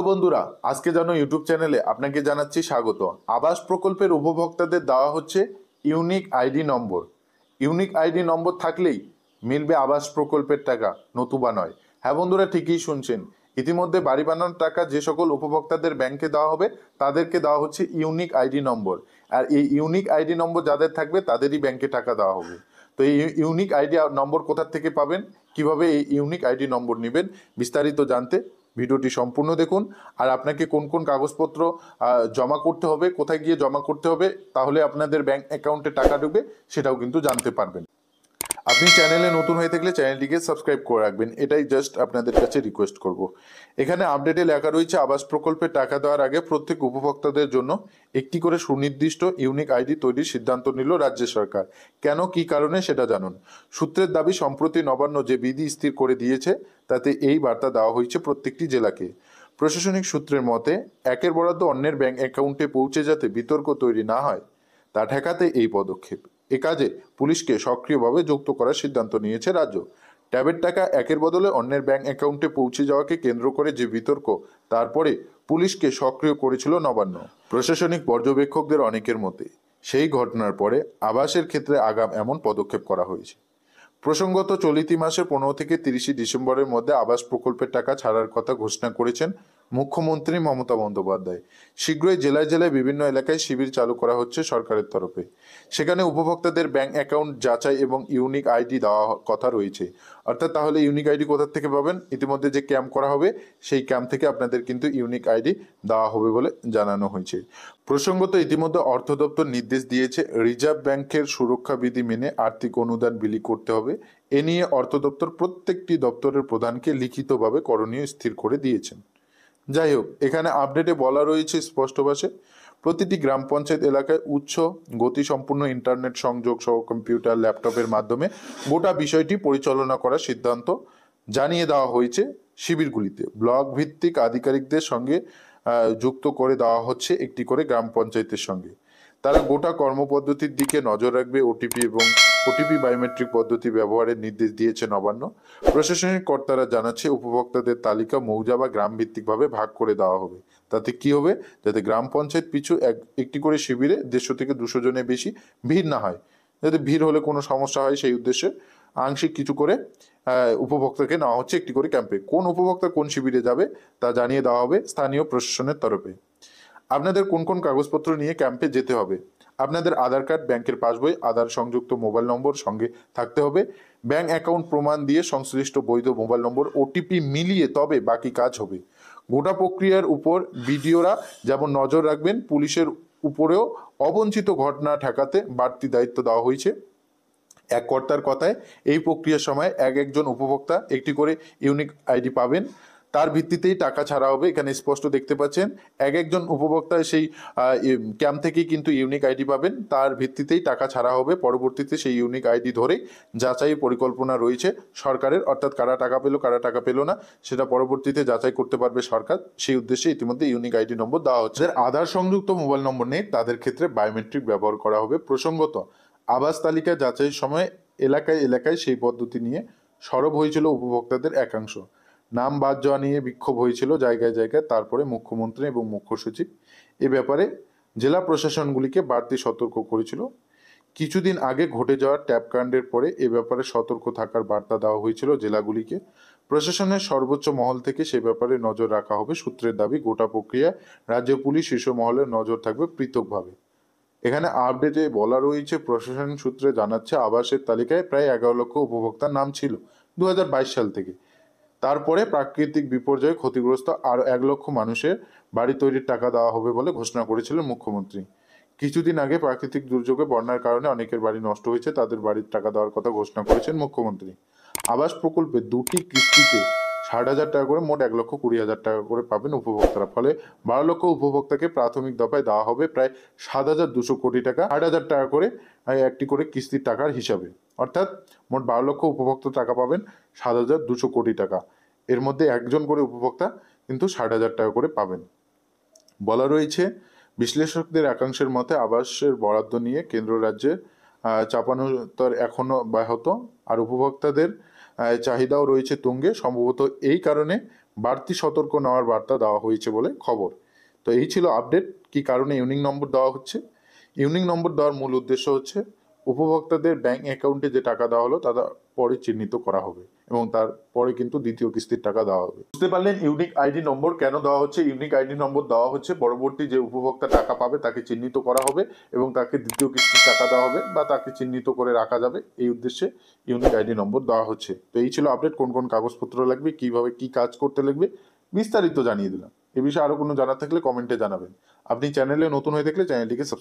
বন্ধুরা, আজকে জানো ইউটিউব চ্যানেলে আপনাকে জানাচ্ছি স্বাগত। আবাস প্রকল্পের উপভোক্তাদের দেওয়া হচ্ছে ইউনিক আইডি নম্বর। ইউনিক আইডি নম্বর থাকলেই মিলবে আবাস প্রকল্পের টাকা, নতুবা নয়। হ্যাঁ বন্ধুরা, ঠিকই শুনছেন। ইতিমধ্যে বাড়ি বানানোর টাকা যে সকল উপভোক্তাদের ব্যাংকে দেওয়া হবে তাদেরকে দেওয়া হচ্ছে ইউনিক আইডি নম্বর। আর এই ইউনিক আইডি নম্বর যাদের থাকবে তাদেরই ব্যাংকে টাকা দেওয়া হবে। তো এই ইউনিক আইডি নম্বর কোথা থেকে পাবেন, কিভাবে এই ইউনিক আইডি নম্বর নেবেন, বিস্তারিত জানতে ভিডিওটি সম্পূর্ণ দেখুন। আর আপনাকে কোন কোন কাগজপত্র জমা করতে হবে, কোথায় গিয়ে জমা করতে হবে, তাহলে আপনাদের ব্যাংক অ্যাকাউন্টে টাকা ঢুকবে, সেটাও কিন্তু জানতে পারবেন। আপনি চ্যানেলে নতুন হয়ে থাকলে চ্যানেলটিকে সাবস্ক্রাইব করে রাখবেন, এটাই জাস্ট আপনাদের কাছে রিকোয়েস্ট করব। এখানে আপডেটে লেখা রয়েছে, আবাস প্রকল্পে টাকা দেওয়ার আগে প্রত্যেক উপভোক্তাদের জন্য একটি করে সুনির্দিষ্ট ইউনিক আইডি তৈরির সিদ্ধান্ত নিল রাজ্য সরকার। কেন, কি কারণে সেটা জানুন। সূত্রের দাবি, সম্প্রতি নবান্ন যে বিধি স্থির করে দিয়েছে তাতে এই বার্তা দেওয়া হয়েছে প্রত্যেকটি জেলাকে। প্রশাসনিক সূত্রের মতে, একের বরাদ্দ অন্যের ব্যাংক অ্যাকাউন্টে পৌঁছে যাতে বিতর্ক তৈরি না হয় তা ঠেকাতে এই পদক্ষেপ। এ কাজে পুলিশকে সক্রিয়ভাবে যুক্ত করার সিদ্ধান্ত নিয়েছে রাজ্য। ট্যাবের টাকা একের বদলে অন্যের ব্যাংক অ্যাকাউন্টে পৌঁছে যাওয়াকে কেন্দ্র করে যে বিতর্ক, তারপরে পুলিশকে সক্রিয় করেছিল নবান্ন। প্রশাসনিক পর্যবেক্ষকদের অনেকের মতে সেই ঘটনার পরে আবাসের ক্ষেত্রে আগাম এমন পদক্ষেপ করা হয়েছে। প্রসঙ্গত, চলতি মাসের 15 থেকে 30 ডিসেম্বরের মধ্যে আবাস প্রকল্পের টাকা ছাড়ার কথা ঘোষণা করেছেন মুখ্যমন্ত্রী মমতা বন্দ্যোপাধ্যায়। শীঘ্রই জেলায় জেলায় বিভিন্ন এলাকায় শিবির চালু করা হচ্ছে সরকারের তরফে। সেখানে উপভোক্তাদের ব্যাংক অ্যাকাউন্ট যাচাই এবং ইউনিক আইডি দেওয়া কথা রয়েছে। অর্থাৎ তাহলে ইউনিক আইডি কোথা থেকে পাবেন? ইতিমধ্যে যে ক্যাম্প করা হবে সেই ক্যাম্প থেকে আপনাদের কিন্তু ইউনিক আইডি দেওয়া হবে বলে জানানো হয়েছে। প্রসঙ্গত, ইতিমধ্যে অর্থ দপ্তর নির্দেশ দিয়েছে রিজার্ভ ব্যাংকের সুরক্ষা বিধি মেনে আর্থিক অনুদান বিলি করতে হবে। এ নিয়ে অর্থ দপ্তর প্রত্যেকটি দপ্তরের প্রধানকে লিখিতভাবে করণীয় স্থির করে দিয়েছেন। যাই হোক, এখানে আপডেটে বলা রয়েছে স্পষ্ট ভাষায়, প্রতিটি গ্রাম পঞ্চায়েত এলাকায় উচ্চ গতিসম্পন্ন ইন্টারনেট সংযোগ সহ কম্পিউটার, ল্যাপটপের মাধ্যমে গোটা বিষয়টি পরিচালনা করার সিদ্ধান্ত জানিয়ে দেওয়া হয়েছে। শিবিরগুলিতে ব্লক ভিত্তিক আধিকারিকদের সঙ্গে যুক্ত করে দেওয়া হচ্ছে একটি করে গ্রাম পঞ্চায়েতের সঙ্গে। তারা গোটা কর্মপদ্ধতির দিকে নজর রাখবে। ওটিপি বায়োমেট্রিক পদ্ধতি ব্যবহারের নির্দেশ দিয়েছে নবান্ন। প্রশাসনিক কর্তারা জানাচ্ছে, উপভোক্তাদের তালিকা মৌজা বা গ্রাম ভিত্তিকভাবে ভাগ করে দেওয়া হবে। তাতে কি হবে, যাতে গ্রাম পঞ্চায়েত পিছু একটি করে শিবিরে 150 থেকে 200 জনের বেশি ভিড় না হয়। যাতে ভিড় হলে কোনো সমস্যা হয় সেই উদ্দেশ্যে আংশিক কিছু করে উপভোক্তাকে নেওয়া হচ্ছে একটি করে ক্যাম্পে। কোন উপভোক্তা কোন শিবিরে যাবে তা জানিয়ে দেওয়া হবে স্থানীয় প্রশাসনের তরফে। আপনাদের কোন কোন কাগজপত্র নিয়ে ক্যাম্পে যেতে হবে? আপনাদের আধার কার্ড, ব্যাংকের পাসবই, আধার সংযুক্ত মোবাইল নম্বর সঙ্গে থাকতে হবে। ব্যাংক অ্যাকাউন্ট প্রমাণ দিয়ে সংশ্লিষ্ট বৈধ মোবাইল নম্বর, ওটিপি মিলিয়ে তবে বাকি কাজ হবে। গোটা প্রক্রিয়ার উপর বিডিওরা যেমন নজর রাখবেন, পুলিশের উপরেও অবঞ্চিত ঘটনা ঠেকাতে বাড়তি দায়িত্ব দেওয়া হয়েছে। এক কর্তার কথায়, এই প্রক্রিয়ার সময় একজন উপভোক্তা একটি করে ইউনিক আইডি পাবেন। তার ভিত্তিতেই টাকা ছাড়া হবে। এখানে স্পষ্ট দেখতে পাচ্ছেন, একজন উপভোক্তা সেই ক্যাম্প থেকেই কিন্তু ইউনিক আইডি পাবেন। তার ভিত্তিতেই টাকা ছাড়া হবে। পরবর্তীতে সেই ইউনিক আইডি ধরে যাচাই পরিকল্পনা রয়েছে সরকারের, অর্থাৎ কারা টাকা পেলো কারা টাকা পেলো না সেটা পরবর্তীতে যাচাই করতে পারবে সরকার। সেই উদ্দেশ্যে ইতিমধ্যে ইউনিক আইডি নম্বর দেওয়া হচ্ছে। আধার সংযুক্ত মোবাইল নম্বর নেই তাদের ক্ষেত্রে বায়োমেট্রিক ব্যবহার করা হবে। প্রসঙ্গত, আবাস তালিকা যাচাইয়ের সময় এলাকায় এলাকায় সেই পদ্ধতি নিয়ে সরব হয়েছিল উপভোক্তাদের একাংশ। নাম বাদ যাওয়া নিয়ে বিক্ষোভ হয়েছিল জায়গায় জায়গায়। তারপরে মুখ্যমন্ত্রী এবং মুখ্য সচিব এ ব্যাপারে জেলা প্রশাসনগুলিকে বাড়তি সতর্ক করেছিল। কিছুদিন আগে ঘটে যাওয়া ট্যাপ কাণ্ডের পরে এ ব্যাপারে সতর্ক থাকার বার্তা দেওয়া হয়েছিল জেলাগুলিকে। প্রশাসনের সর্বোচ্চ মহল থেকে সে ব্যাপারে নজর রাখা হবে। সূত্রের দাবি, গোটা প্রক্রিয়া রাজ্য পুলিশ শীর্ষ মহলের নজর থাকবে পৃথকভাবে। এখানে আপডেটে বলা রয়েছে, প্রশাসন সূত্রে জানাচ্ছে, আবাসের তালিকায় প্রায় 11 লক্ষ উপভোক্তার নাম ছিল 2022 সাল থেকে। তারপরে প্রাকৃতিক বিপর্যয়ে ক্ষতিগ্রস্ত আরও 1 লক্ষ মানুষের বাড়ি তৈরির টাকা দেওয়া হবে বলে ঘোষণা করেছিলেন মুখ্যমন্ত্রী। কিছুদিন আগে প্রাকৃতিক দুর্যোগে বন্যার কারণে অনেকের বাড়ি নষ্ট হয়েছে, তাদের বাড়ির টাকা দেওয়ার কথা ঘোষণা করেছেন মুখ্যমন্ত্রী। আবাস প্রকল্পে 2টি কিস্তিতে 60,000 টাকা করে, মোট 1,20,000 টাকা করে পাবেন উপভোক্তারা। ফলে 12 লক্ষ উপভোক্তাকে প্রাথমিক দফায় দেওয়া হবে প্রায় 7,200 কোটি টাকা, 8,000 টাকা করে একটি করে কিস্তির টাকার হিসাবে। অর্থাৎ মোট 12 লক্ষ উপভোক্তা টাকা পাবেন 7,200 কোটি টাকা। এর মধ্যে একজন করে উপভোক্তা কিন্তু 60,000 টাকা করে পাবেন। বলা রয়েছে, বিশ্লেষকদের একাংশের মতে আবাসের বরাদ্দ নিয়ে কেন্দ্র রাজ্যের চাপানোতর এখনো ব্যাহত, আর উপভোক্তাদের চাহিদাও রয়েছে তুঙ্গে। সম্ভবত এই কারণে বাড়তি সতর্ক নেওয়ার বার্তা দেওয়া হয়েছে বলে খবর। তো এই ছিল আপডেট, কি কারণে ইউনিক নম্বর দেওয়া হচ্ছে। ইউনিক নম্বর দেওয়ার মূল উদ্দেশ্য হচ্ছে উপভোক্তাদের ব্যাংক অ্যাকাউন্টে যে টাকা দেওয়া হলো তা পরে চিহ্নিত করা হবে এবং তারপরে কিন্তু দ্বিতীয় কিস্তির টাকা দেওয়া হবে। বুঝতে পারলেন ইউনিক আইডি নম্বর কেন দেওয়া হচ্ছে। ইউনিক আইডি নম্বর দেওয়া হচ্ছে পরবর্তী যে উপভোক্তা টাকা পাবে তাকে চিহ্নিত করা হবে এবং তাকে দ্বিতীয় কিস্তির টাকা দেওয়া হবে বা তাকে চিহ্নিত করে রাখা যাবে, এই উদ্দেশ্যে ইউনিক আইডি নম্বর দেওয়া হচ্ছে। তো এই ছিল আপডেট, কোন কোন কাগজপত্র লাগবে, কিভাবে কি কাজ করতে লাগবে বিস্তারিত জানিয়ে দিলাম। এ বিষয়ে আরো কোনো জানার থাকলে কমেন্টে জানাবেন। আপনি চ্যানেলে নতুন হয়ে থাকলে চ্যানেলটিকে সাবস্ক্রাইব